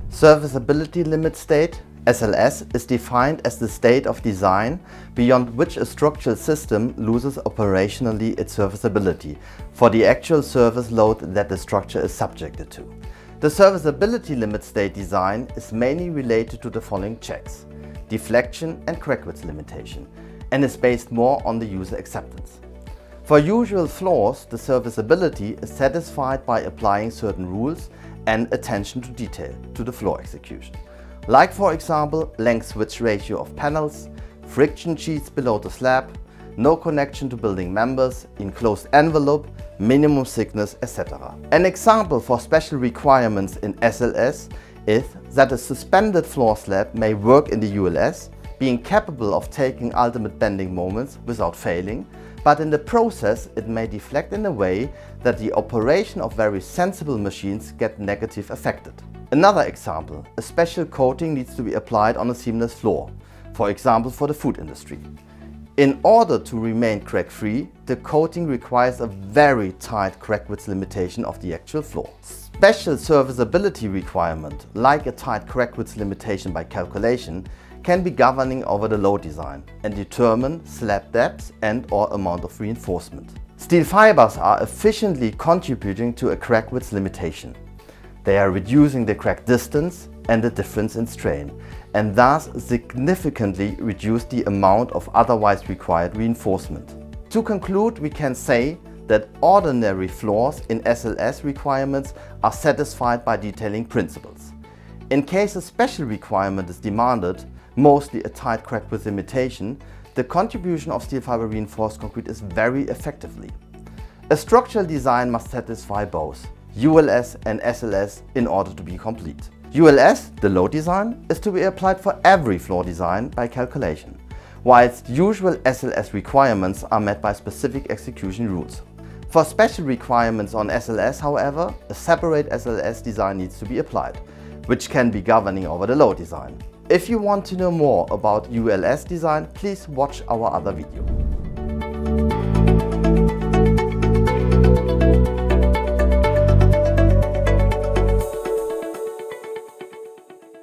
Serviceability limit state, SLS, is defined as the state of design beyond which a structural system loses operationally its serviceability for the actual service load that the structure is subjected to. The serviceability limit state design is mainly related to the following checks: deflection and crack width limitation, and is based more on the user acceptance. For usual floors, the serviceability is satisfied by applying certain rules and attention to detail to the floor execution. Like, for example, length switch ratio of panels, friction sheets below the slab, no connection to building members, enclosed envelope, minimum thickness, etc. An example for special requirements in SLS is that a suspended floor slab may work in the ULS, being capable of taking ultimate bending moments without failing, but in the process it may deflect in a way that the operation of very sensible machines get negatively affected. Another example, a special coating needs to be applied on a seamless floor, for example for the food industry. In order to remain crack-free, the coating requires a very tight crack width limitation of the actual floor. Special serviceability requirement, like a tight crack width limitation by calculation, can be governing over the load design and determine slab depth and/or amount of reinforcement. Steel fibers are efficiently contributing to a crack width limitation. They are reducing the crack distance and the difference in strain, and thus significantly reduce the amount of otherwise required reinforcement. To conclude, we can say that ordinary floors in SLS requirements are satisfied by detailing principles. In case a special requirement is demanded, mostly a tight crack width limitation, the contribution of steel fiber reinforced concrete is very effectively. A structural design must satisfy both ULS and SLS in order to be complete. ULS, the load design, is to be applied for every floor design by calculation, whilst usual SLS requirements are met by specific execution rules. For special requirements on SLS, however, a separate SLS design needs to be applied, which can be governing over the load design. If you want to know more about ULS design, please watch our other video.